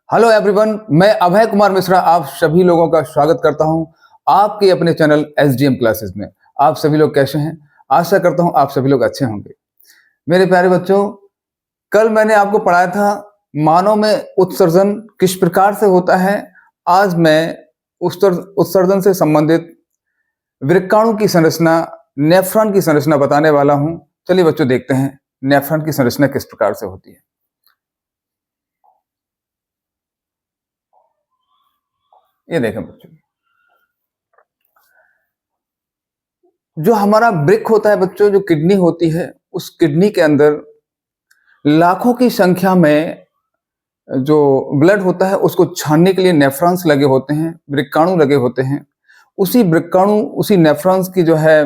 Hello everyone, मैं अभय कुमार मिश्रा आप सभी लोगों का स्वागत करता हूं आपके अपने चैनल एसडीएम क्लासेस में। आप सभी लोग कैसे हैं? आशा करता हूं आप सभी लोग अच्छे होंगे। मेरे प्यारे बच्चों, कल मैंने आपको पढ़ाया था मानव में उत्सर्जन किस प्रकार से होता है। आज मैं उत्सर्जन से संबंधित वृक्काणु की संरचना, नेफ्रॉन की संरचना बताने वाला हूं। चलिए बच्चों, देखते हैं नेफ्रॉन की संरचना किस प्रकार से होती है। ये देखें बच्चों, जो हमारा वृक्क होता है बच्चों, जो किडनी होती है, उस किडनी के अंदर लाखों की संख्या में जो ब्लड होता है उसको छानने के लिए नेफ्रॉन्स लगे होते हैं, वृक्काणु लगे होते हैं। उसी वृक्काणु, उसी नेफ्रॉन्स की जो है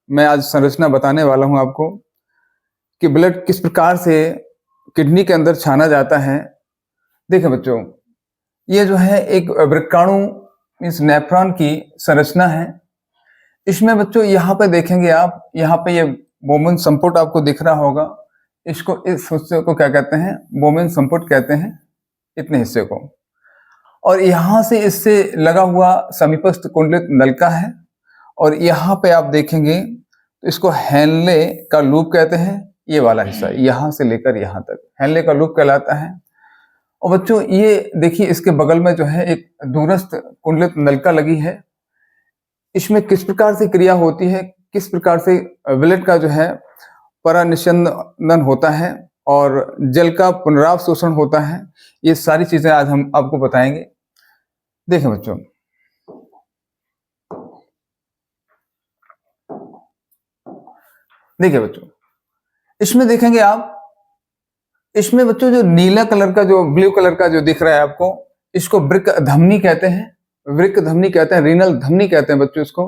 मैं आज संरचना बताने वाला हूं आपको कि ब्लड किस प्रकार से किडनी के अंदर छाना जाता है। देखिए बच्चों, ये जो है एक वृक्काणु मीन्स नेफ्रॉन की संरचना है। इसमें बच्चों यहाँ पे देखेंगे आप, यहाँ पे ये बोमेन संपुट आपको दिख रहा होगा। इसको, इस हिस्से को क्या कहते हैं? बोमेन संपुट कहते हैं, इतने हिस्से को। और यहाँ से इससे लगा हुआ समीपस्थ कुंडलित नलिका है। और यहाँ पे आप देखेंगे तो इसको हैनले का लूप कहते हैं। ये वाला हिस्सा यहाँ से लेकर यहाँ तक हैनले का लूप कहलाता है। और बच्चों ये देखिए, इसके बगल में जो है एक दूरस्थ कुंडलित नलिका लगी है। इसमें किस प्रकार से क्रिया होती है, किस प्रकार से ब्लड का जो है परानिस्यंदन होता है और जल का पुनरावशोषण होता है, ये सारी चीजें आज हम आपको बताएंगे। देखें बच्चों, देखिए बच्चों, इसमें देखेंगे आप, इसमें बच्चों जो नीला कलर का, जो ब्लू कलर का जो दिख रहा है आपको, इसको वृक्क धमनी कहते हैं। वृक्क धमनी कहते हैं, रीनल धमनी कहते हैं बच्चों इसको।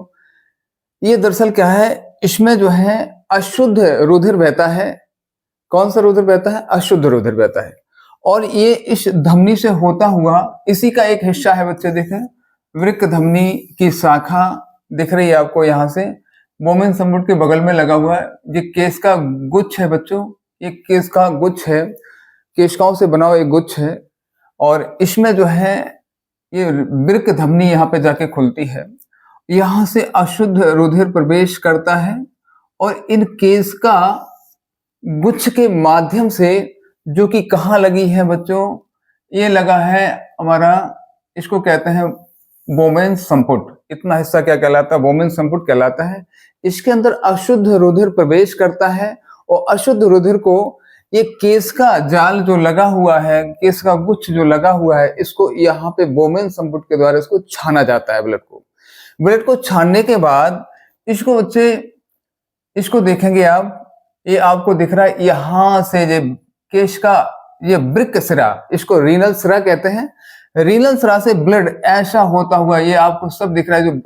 ये दरअसल क्या है, इसमें जो है अशुद्ध रुधिर बहता है। कौन सा रुधिर बहता है? अशुद्ध रुधिर बहता है। और ये इस धमनी से होता हुआ इसी का एक हिस्सा है बच्चे। देखें, वृक्क धमनी की शाखा दिख रही है आपको, यहाँ से बोमेन संपुट के बगल में लगा हुआ है। ये केश का गुच्छ है बच्चों, ये केश का गुच्छ है, केशिकाओं से बना हुआ एक गुच्छ है। और इसमें जो है ये वृक्क धमनी यहाँ पे जाके खुलती है। यहाँ से अशुद्ध रुधिर प्रवेश करता है और इन केश का गुच्छ के माध्यम से, जो कि कहाँ लगी है बच्चों? ये लगा है हमारा, इसको कहते हैं बोमेन संपुट। इतना हिस्सा क्या कहलाता है? बोमेन संपुट कहलाता है। इसके अंदर अशुद्ध रुधिर प्रवेश करता है और अशुद्ध रुधिर को ये केश का जाल जो लगा हुआ है, केश का गुच्छ जो लगा हुआ है, इसको यहाँ पे बोमेन संपुट के द्वारा इसको छाना जाता है। ब्लड को छानने के बाद इसको बच्चे, इसको देखेंगे आप, ये आपको दिख रहा है यहाँ से ये केश का ये वृक्क सिरा, इसको रीनल सिरा कहते हैं। रीनल सिरा से ब्लड ऐसा होता हुआ, ये आपको सब दिख रहा है, जो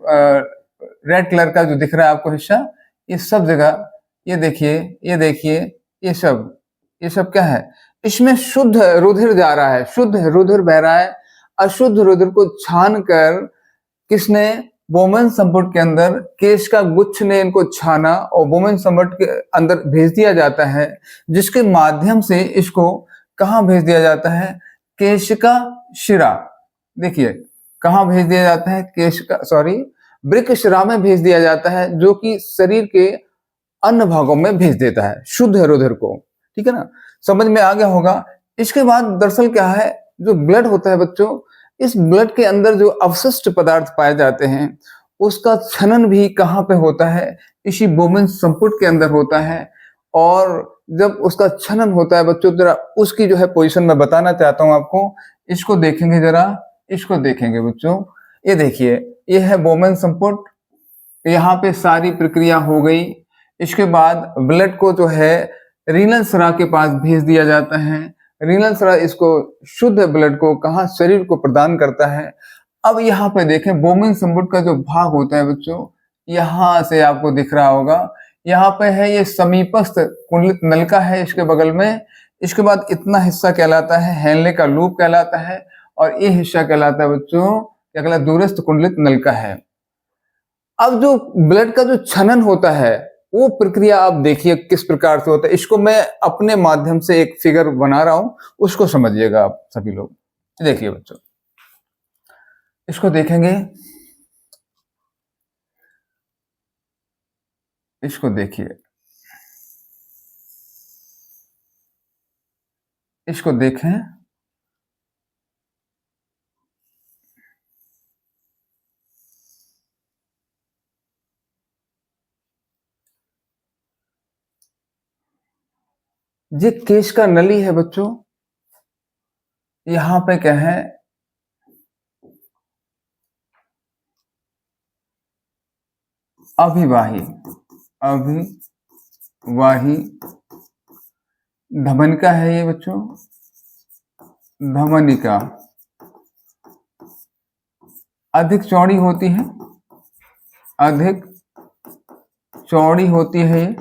रेड कलर का जो दिख रहा है आपको हिस्सा, ये सब जगह, ये देखिए, ये देखिए, ये सब क्या है? इसमें शुद्ध रुधिर जा रहा है, शुद्ध रुधिर बह रहा है। अशुद्ध रुधिर को छान कर किसने? बोमेन संपुट के अंदर केश का गुच्छ ने इनको छाना और बोमेन संपुट के अंदर भेज दिया जाता है, जिसके माध्यम से इसको कहाँ भेज दिया जाता है? केश का शिरा। देखिए कहाँ भेज दिया जाता है? वृक्क शिरा में भेज दिया जाता है, जो कि शरीर के अन्य भागों में भेज देता है शुद्ध रुधिर को। ठीक है ना, समझ में आ गया होगा। इसके बाद दरअसल क्या है, जो ब्लड होता है बच्चों, इस ब्लड के अंदर जो अवशिष्ट पदार्थ पाए जाते हैं, उसका छनन भी कहाँ पे होता है? इसी बोमेन संपुट के अंदर होता है। और जब उसका छनन होता है बच्चों, जरा उसकी जो है पोजीशन मैं बताना चाहता हूँ आपको। इसको देखेंगे जरा, इसको देखेंगे बच्चों, ये देखिए, ये है बोमेन संपुट। यहाँ पे सारी प्रक्रिया हो गई। इसके बाद ब्लड को जो है रीनल सिरा के पास भेज दिया जाता है। रीनल सिरा इसको शुद्ध ब्लड को कहाँ? शरीर को प्रदान करता है। अब यहाँ पे देखें, बोमेन संपुट का जो भाग होता है बच्चों, यहाँ से आपको दिख रहा होगा, यहाँ पे है ये समीपस्थ कुंडलित नलिका है इसके बगल में। इसके बाद इतना हिस्सा कहलाता है हैनले का लूप कहलाता है, और ये हिस्सा कहलाता है बच्चों, क्या कहलाता है? दूरस्थ कुंडलित नलिका है। अब जो ब्लड का जो छनन होता है, वो प्रक्रिया आप देखिए किस प्रकार से होता है। इसको मैं अपने माध्यम से एक फिगर बना रहा हूं, उसको समझिएगा आप सभी लोग। देखिए बच्चों, इसको देखेंगे, इसको देखिए, इसको देखें, ये केश का नली है बच्चों। यहां पे क्या है, अभिवाही, अभिवाही धमनिका है ये बच्चों, धमनिका अधिक चौड़ी होती है, अधिक चौड़ी होती है ये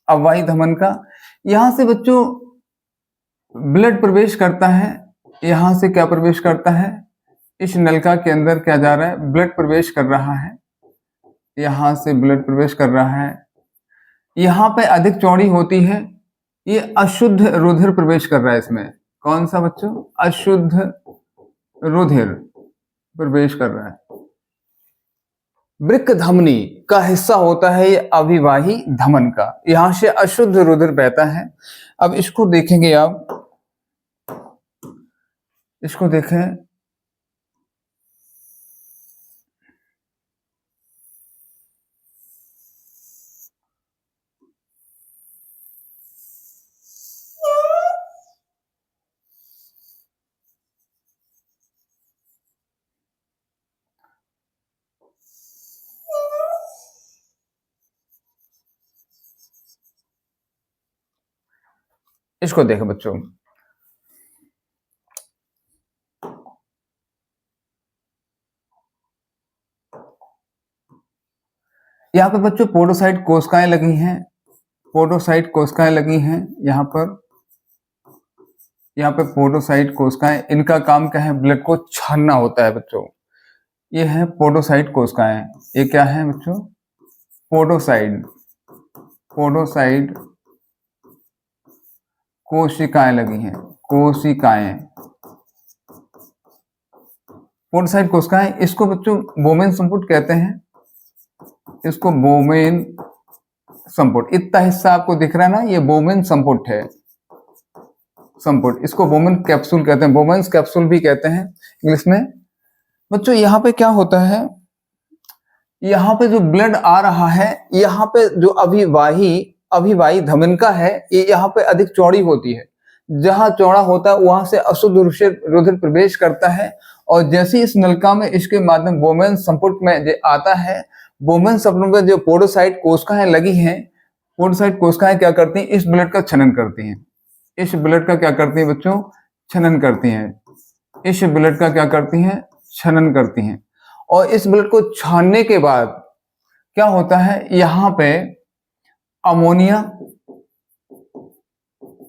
अवाही धमनिका। यहां से बच्चों ब्लड प्रवेश करता है, यहां से क्या प्रवेश करता है, इस नलिका के अंदर क्या जा रहा है, ब्लड प्रवेश कर रहा है, यहां से ब्लड प्रवेश कर रहा है। यहां पे अधिक चौड़ी होती है, ये अशुद्ध रुधिर प्रवेश कर रहा है इसमें। कौन सा बच्चों, अशुद्ध रुधिर प्रवेश कर रहा है। वृक्क धमनी का हिस्सा होता है ये अभिवाही धमन का, यहां से अशुद्ध रुधिर बहता है। अब इसको देखेंगे आप, इसको देखें, इसको देखें बच्चों, यहाँ पे बच्चों पोडोसाइट कोशिकाएं लगी हैं, पोडोसाइट कोशिकाएं लगी हैं यहाँ पर, यहाँ पे पोडोसाइट कोशिकाएं, इनका काम क्या है, ब्लड को छानना होता है बच्चों। ये है पोडोसाइट कोशिकाएं, ये क्या है बच्चों, पोडोसाइट, पोडोसाइट कोशिकाएं लगी हैं, कोशिकाएं, पोडोसाइट कोशिकाएं। इसको बच्चों बोमेन संपुट कहते हैं, इसको बोमेन संपुट, इतना हिस्सा आपको दिख रहा है ना, ये बोमेन संपुट है, संपुट। इसको बोमेन कैप्सूल कहते हैं, बोमेन्स कैप्सूल भी कहते हैं इंग्लिश में। बच्चों यहाँ पे क्या होता है, यहाँ पे जो ब्लड आ रहा है, यहाँ पे जो अभिवाही धमनिका है, ये यहाँ पे अधिक चौड़ी होती है। जहां चौड़ा होता है वहां से अशुद्ध रुधिर प्रवेश करता है, और जैसे इस नलिका में इसके माध्यम बोमेन संपुट में जो आता है, बोमेन संपुट में जो पोडोसाइट कोशिकाएं लगी हैं, पोडोसाइट कोशिकाएं क्या करती हैं, इस ब्लड का छनन करती हैं, इस ब्लड का क्या करती हैं बच्चों, छनन करती हैं, इस ब्लड का क्या करती हैं, छनन करती हैं। और इस ब्लड को छानने के बाद क्या होता है, यहाँ पे अमोनिया,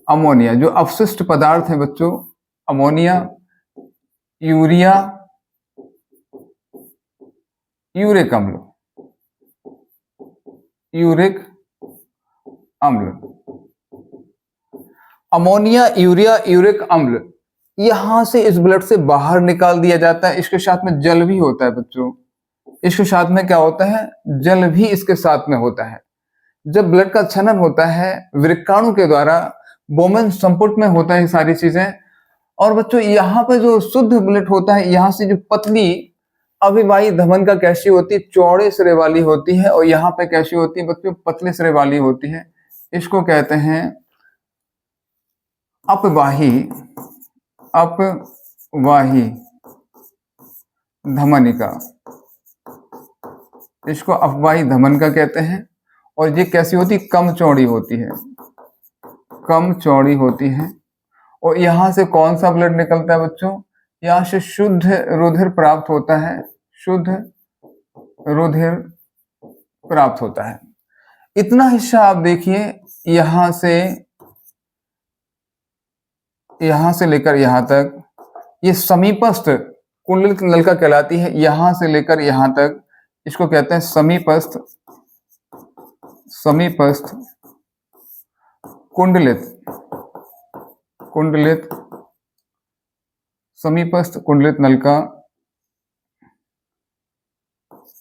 अमोनिया जो अपशिष्ट पदार्थ है बच्चों, अमोनिया, यूरिया, यूरिक अम्ल, यूरिक अम्ल, अमोनिया, यूरिया, यूरिक अम्ल यहां से इस ब्लड से बाहर निकाल दिया जाता है। इसके साथ में जल भी होता है बच्चों, इसके साथ में क्या होता है, जल भी इसके साथ में होता है। जब ब्लड का छनन होता है वृक्काणु के द्वारा, बोमेन संपुट में होता है ये सारी चीजें। और बच्चों यहाँ पे जो शुद्ध ब्लड होता है, यहाँ से जो पतली अभिवाही धमन का कैसी होती है, चौड़े सिरे वाली होती है, और यहाँ पे कैसी होती है बच्चों, पतले सिरे वाली होती है। इसको कहते हैं अपवाही, अपवाही धमनिका, इसको अपवाही धमनिका कहते हैं। और ये कैसी होती, कम चौड़ी होती है, कम चौड़ी होती है। और यहां से कौन सा ब्लड निकलता है बच्चों, यहां से शुद्ध रुधिर प्राप्त होता है, शुद्ध रुधिर प्राप्त होता है। इतना हिस्सा आप देखिए, यहां से लेकर यहां तक, ये समीपस्थ कुंडलित नलिका कहलाती है। यहां से लेकर यहां तक इसको कहते हैं समीपस्थ, समीपस्थ कुंडलित, कुंडलित समीपस्थ कुंडलित नलिका,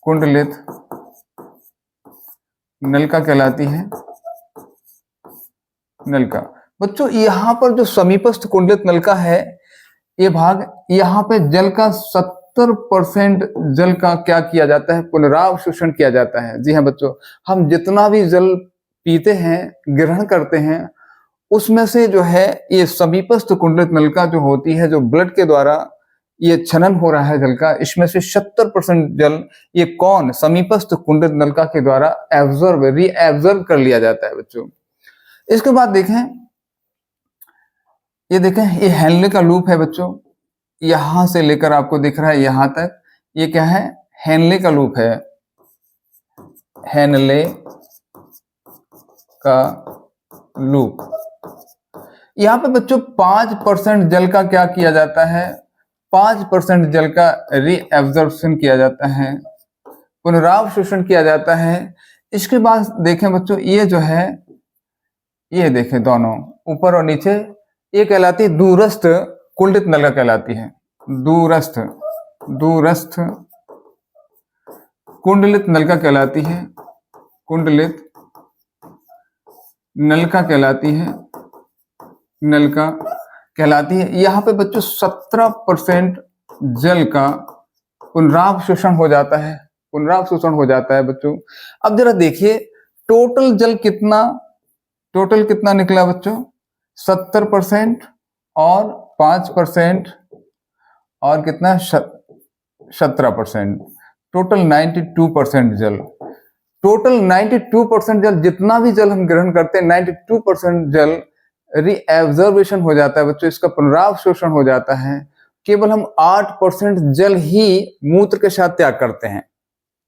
कुंडलित नलिका कहलाती है नलिका। बच्चों यहाँ पर जो समीपस्थ कुंडलित नलिका है, ये भाग, यहाँ पे जल का 70% जल का क्या किया जाता है, पुनरावशोषण किया जाता है। जी हाँ बच्चों, हम जितना भी जल पीते हैं, ग्रहण करते हैं, उसमें से जो है ये समीपस्थ कुंडलित नलिका जो होती है, जो ब्लड के द्वारा ये छनन हो रहा है जल का, इसमें से 70% जल ये कौन, समीपस्थ कुंडलित नलिका के द्वारा रीएब्जॉर्ब कर लिया जाता है बच्चों। इसके बाद देखें, ये देखें, ये हेनले का लूप है बच्चों, यहां से लेकर आपको दिख रहा है यहां तक, ये क्या है, हेनले का लूप है, हेनले का लूप। यहाँ पे बच्चों 5% जल का क्या किया जाता है, 5% जल का रीएब्जॉर्प्शन किया जाता है, पुनरावशोषण किया जाता है। इसके बाद देखें बच्चों, ये जो है, ये देखें दोनों ऊपर और नीचे, ये कहलाती है दूरस्थ कुंडलित नलिका कहलाती है, दूरस्थ कुंडलित नलिका कहलाती है, कुंडलित नलिका कहलाती है, नलिका कहलाती है। यहाँ पे बच्चों 17% जल का पुनरावशोषण हो जाता है, पुनरावशोषण हो जाता है बच्चों। अब जरा देखिए टोटल जल कितना, टोटल कितना निकला बच्चों, 70% और 5% और कितना 17%, टोटल 92% जल। टोटल 92% जल, जितना भी जल हम ग्रहण करते हैं 92% जल रीएब्जॉर्बेशन हो जाता है बच्चों, इसका पुनरावशोषण हो जाता है। केवल हम 8% जल ही मूत्र के साथ त्याग करते हैं,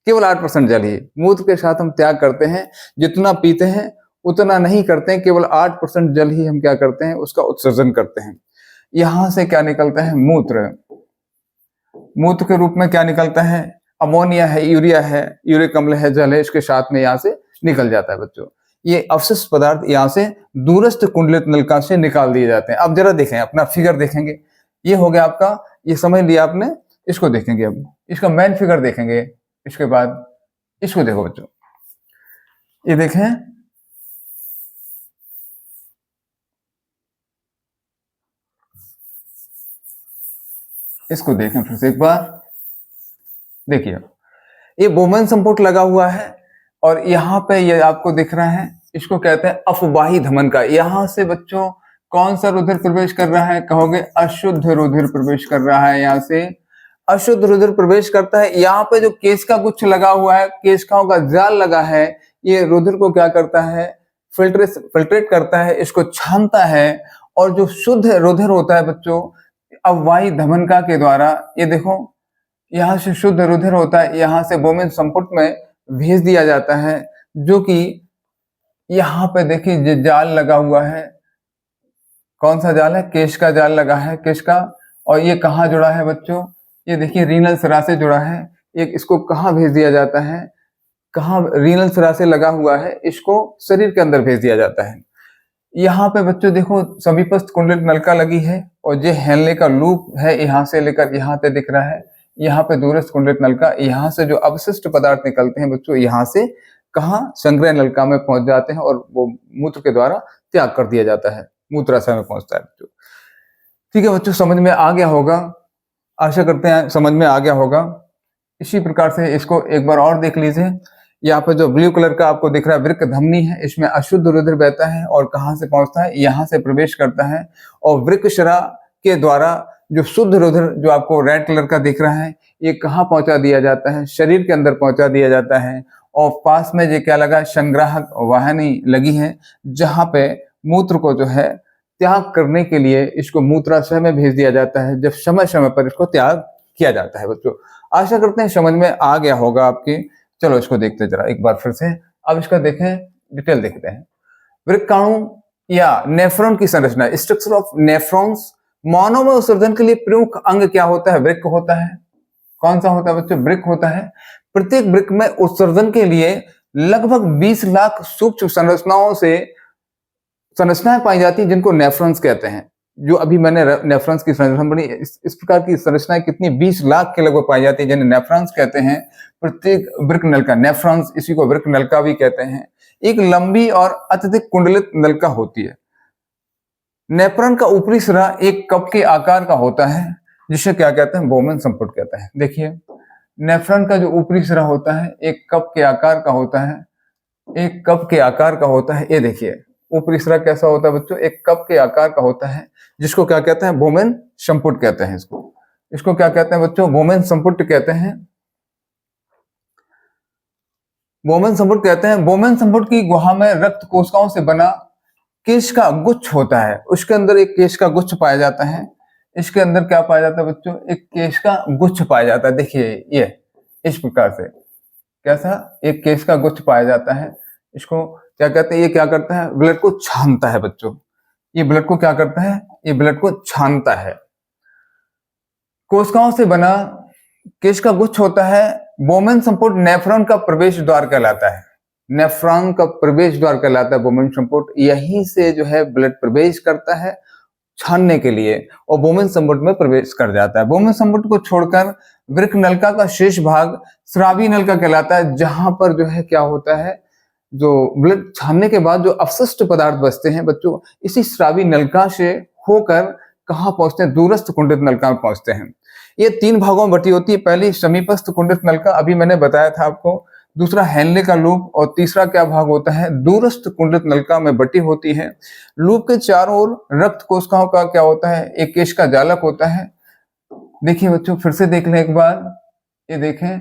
केवल 8% जल ही मूत्र के साथ हम त्याग करते हैं, जितना पीते हैं उतना नहीं करते हैं, केवल 8% जल ही हम क्या करते हैं, उसका उत्सर्जन करते हैं। यहां से क्या निकलता है, मूत्र, मूत्र के रूप में क्या निकलता है, अमोनिया है, यूरिया है, यूरिक अम्ल है, जल है, इसके साथ में यहाँ से निकल जाता है बच्चों। ये अवशिष्ट पदार्थ यहाँ से दूरस्थ कुंडलित नलिका से निकाल दिए जाते हैं। अब जरा देखें, अपना फिगर देखेंगे, ये हो गया आपका, ये समझ लिया आपने, इसको देखेंगे, अब इसका मेन फिगर देखेंगे। इसके बाद इसको देखो बच्चों, ये देखें, इसको देखें फिर से एक बार, देखिए ये बोमेन संपुट लगा हुआ है और यहाँ पे ये आपको दिख रहा है, इसको कहते हैं अफवाही धमन का। यहाँ से बच्चों कौन सा रुधिर प्रवेश कर रहा है, कहोगे अशुद्ध रुधिर प्रवेश कर रहा है, यहाँ से अशुद्ध रुधिर प्रवेश करता है। यहाँ पे जो केशिका गुच्छ लगा हुआ है, केशिकाओं का जाल लगा है, ये रुधिर को क्या करता है, फिल्ट्रेट करता है, इसको छानता है, और जो शुद्ध रुधिर होता है बच्चों अफवाही धमनिका के द्वारा, ये देखो यहाँ से शुद्ध रुधिर होता है, यहाँ से बोमेन संपुट में भेज दिया जाता है, जो कि यहाँ पे देखिए जाल लगा हुआ है, कौन सा जाल है, केश का जाल लगा है, केश का। और ये कहाँ जुड़ा है बच्चों, ये देखिए रीनल सिरा से जुड़ा है। एक इसको कहाँ भेज दिया जाता है, कहाँ रीनल सिरा से लगा हुआ है, इसको शरीर के अंदर भेज दिया जाता है। यहाँ पे बच्चों देखो समीपस्थ कुंडलित नलिका लगी है, और ये हेनले का लूप है, यहाँ से लेकर यहाँ तक दिख रहा है। यहाँ पे दूरस्थ कुंडलित नलिका, यहाँ से जो अवशिष्ट पदार्थ निकलते हैं बच्चों, यहाँ से कहाँ, संग्रह नलिका में पहुंच जाते हैं, और वो मूत्र के द्वारा त्याग कर दिया जाता है, मूत्राशय में पहुंचता है बच्चों। ठीक है बच्चों, समझ में आ गया होगा, आशा करते हैं समझ में आ गया होगा। इसी प्रकार से इसको एक बार और देख लीजिए। यहाँ पे जो ब्लू कलर का आपको दिख रहा है वृक्क धमनी है, इसमें अशुद्ध रुधिर बहता है और कहाँ से पहुंचता है, यहाँ से प्रवेश करता है, और वृक्क शिरा के द्वारा जो शुद्ध रुधिर जो आपको रेड कलर का दिख रहा है, ये कहाँ पहुंचा दिया जाता है, शरीर के अंदर पहुंचा दिया जाता है। और पास में ये क्या लगा, संग्राहक वाहिनी लगी है, जहाँ पे मूत्र को जो है त्याग करने के लिए इसको मूत्राशय में भेज दिया जाता है, जब समय समय पर इसको त्याग किया जाता है बच्चों। आशा करते हैं समझ में आ गया होगा आपकी। चलो इसको देखते जरा एक बार फिर से, अब इसका देखें, डिटेल देखते हैं। वृक्काणु या नेफ्रॉन की संरचना, स्ट्रक्चर ऑफ नेफ्रॉन्स। मानव में उत्सर्जन के लिए प्रमुख अंग क्या होता है, वृक्क होता है। कौन सा होता है बच्चों, वृक्क होता है। प्रत्येक वृक्क में उत्सर्जन के लिए लगभग 20 लाख सूक्ष्म संरचनाएं पाई जाती हैं, जिनको नेफ्रॉन्स कहते हैं। जो अभी मैंने नेफ्रॉन्स की संरचना बनी, इस प्रकार की संरचनाएं कितनी 20 लाख के लगभग पाई जाती है, जिन्हें नेफ्रॉन्स कहते हैं। प्रत्येक वृक्क नलिका, नेफ्रॉन्स, इसी को वृक्क नलिका भी कहते हैं, एक लंबी और अत्यधिक कुंडलित नलिका होती है। नेफ्रॉन का ऊपरी सिरा एक कप के आकार का होता है, जिसे क्या कहते हैं, बोमेन संपुट कहते हैं। देखिए, नेफ्रॉन का जो ऊपरी सिरा होता है एक कप के आकार का होता है, एक कप के आकार का होता है। ये देखिए ऊपरी सिरा कैसा होता है बच्चों, एक कप के आकार का होता है, जिसको क्या कहते हैं, बोमेन संपुट कहते हैं। इसको क्या कहते हैं बच्चों, बोमेन संपुट कहते हैं। बोमेन संपुट कहते हैं। बोमेन संपुट की गुहा में रक्त कोशिकाओं से बना केश का गुच्छ होता है, उसके अंदर एक केश का गुच्छ पाया जाता है। इसके अंदर क्या पाया जाता है बच्चों, एक केश का गुच्छ पाया जाता है। देखिए ये इस प्रकार से कैसा एक केश का गुच्छ पाया जाता है। इसको क्या कहते हैं, ये क्या करता है, ब्लड को छानता है बच्चों। ये ब्लड को क्या करता है, ये ब्लड को छानता है। कोशिकाओं से बना केश का गुच्छ होता है। बोमेन संपुट नेफ्रॉन का प्रवेश द्वार कहलाता है। नेफ्रॉन का प्रवेश द्वार कहलाता है बोमेन संपुट। यहीं से जो है ब्लड प्रवेश करता है छानने के लिए, और बोमेन संपुट में प्रवेश कर जाता है। बोमेन संपुट को छोड़कर वृक्क नलिका का शेष भाग स्रावी नलिका कहलाता है, जहां पर जो है क्या होता है, जो ब्लड छानने के बाद जो अपशिष्ट पदार्थ बचते हैं बच्चों, इसी स्रावी नलिका से होकर कहाँ पहुंचते हैं, दूरस्थ कुंडित नलिका में पहुंचते हैं। ये 3 भागों में बटी होती है। पहली समीपस्थ कुंडित नलिका, अभी मैंने बताया था आपको। दूसरा हेनले का लूप, और तीसरा क्या भाग होता है, दूरस्थ कुंडित नलिका में बटी होती है। लूप के चारों ओर रक्त कोशिकाओं का क्या होता है, एक केश का जालक होता है। देखिए बच्चों फिर से देख लें एक बार, ये देखें,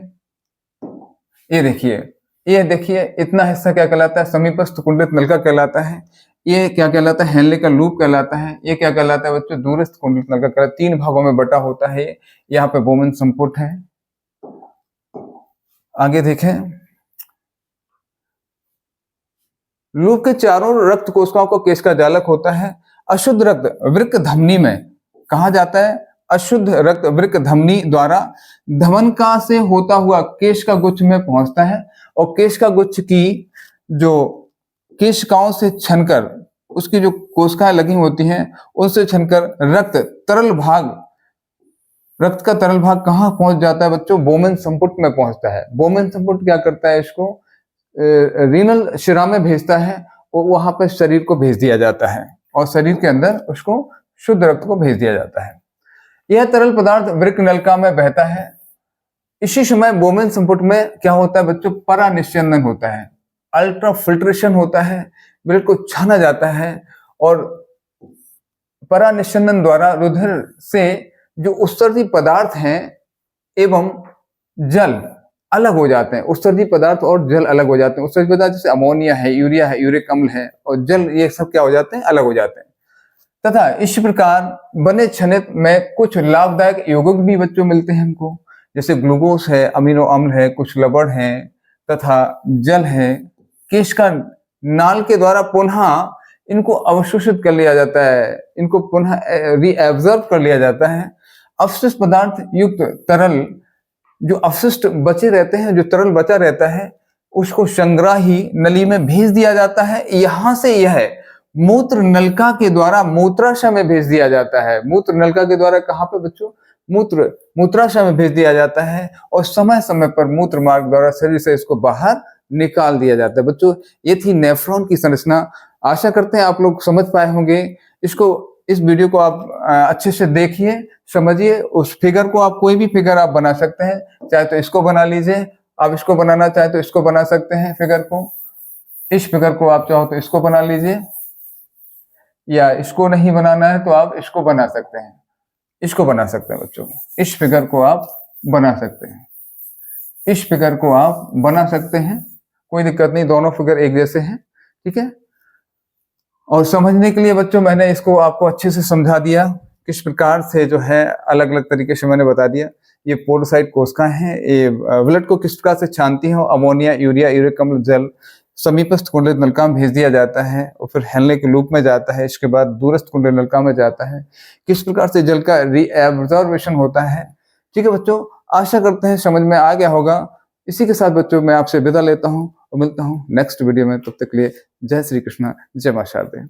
ये देखिए इतना हिस्सा क्या कहलाता है, समीपस्थ कुंडित नलिका कहलाता है। ये क्या कहलाता है, हेनले का लूप कहलाता है। ये क्या कहलाता है बच्चों, दूरस्थ कुंडित नलिका कहलाता है। 3 भागों में बटा होता है। यहाँ पे बोमेन संपुट है। आगे देखें, लूप के चारों रक्त कोशिकाओं को केश का जालक होता है। अशुद्ध रक्त वृक्क धमनी में कहा जाता है, अशुद्ध रक्त वृक्क धमनी द्वारा धमनका से होता हुआ केश का गुच्छ में पहुंचता है, और केश का गुच्छ की जो केशिकाओं से छनकर, उसकी जो कोशिकाएं लगी होती हैं उनसे छनकर रक्त का तरल भाग कहाँ पहुंच जाता है बच्चों, बोमेन संपुट में पहुंचता है। बोमेन संपुट क्या करता है, इसको रीनल शिरा में भेजता है, और वहां पर शरीर को भेज दिया जाता है, और शरीर के अंदर उसको शुद्ध रक्त को भेज दिया जाता है। यह तरल पदार्थ वृक्क नलिका में बहता है। इसी समय बोमेन संपुट में क्या होता है बच्चों, परानिस्यंदन होता है, अल्ट्रा फिल्ट्रेशन होता है, ब्लड को छाना जाता है, और परानिस्यंदन द्वारा रुधिर से जो उत्सर्जी पदार्थ हैं एवं जल अलग हो जाते हैं। उत्सर्जी पदार्थ और जल अलग हो जाते हैं। उत्सर्जी पदार्थ जैसे अमोनिया है, यूरिया है, यूरिक अम्ल है, और जल, ये सब क्या हो जाते हैं, अलग हो जाते हैं। तथा इस प्रकार बने छनित में कुछ लाभदायक यौगिक भी बच्चों मिलते हैं हमको, जैसे ग्लूकोज है, अमीनो अम्ल है, कुछ लवण है, तथा जल है। केश का नाल के द्वारा पुनः इनको अवशोषित कर लिया जाता है, इनको पुनः रीएब्जॉर्ब कर लिया जाता है। अवशिष्ट पदार्थ युक्त तरल, जो अवशिष्ट बचे रहते हैं, जो तरल बचा रहता है, उसको संग्राही नली में भेज दिया जाता है। यहां से यह मूत्र नलिका के द्वारा मूत्राशय में भेज दिया जाता है। मूत्र नलिका के द्वारा कहाँ पे बच्चों, मूत्राशय में भेज दिया जाता है, और समय समय पर मूत्र मार्ग द्वारा शरीर से इसको बाहर निकाल दिया जाता है। बच्चों ये थी नेफ्रॉन की संरचना। आशा करते हैं आप लोग समझ पाए होंगे। इस वीडियो को आप अच्छे से देखिए, समझिए। उस फिगर को आप कोई भी फिगर आप बना सकते हैं, चाहे तो इसको बना लीजिए, आप इसको बनाना चाहे तो इसको बना सकते हैं फिगर को। इस फिगर को आप चाहो तो इसको बना लीजिए, या इसको नहीं बनाना है तो आप इसको बना सकते हैं, इसको बना सकते हैं बच्चों। इस फिगर को आप बना सकते हैं, इस फिगर को आप बना सकते हैं, कोई दिक्कत नहीं, दोनों फिगर एक जैसे हैं, ठीक है। और समझने के लिए बच्चों मैंने इसको आपको अच्छे से समझा दिया, किस प्रकार से जो है अलग अलग तरीके से मैंने बता दिया। ये पोडोसाइट कोशिकाएं हैं, ये ब्लड को किस प्रकार से छानती हैं, अमोनिया, यूरिया, यूरिक अम्ल, जल समीपस्थ कुंडलित नलिका में भेज दिया जाता है, और फिर हेनले के लूप में जाता है। इसके बाद दूरस्थ कुंडलित नलिका में जाता है। किस प्रकार से जल का रीएब्जॉर्बेशन होता है, ठीक है बच्चों। आशा करते हैं समझ में आ गया होगा। इसी के साथ बच्चों मैं आपसे विदा लेता हूँ और मिलता हूँ नेक्स्ट वीडियो में। तब तक के लिए जय श्री कृष्णा, जय मां शारदे।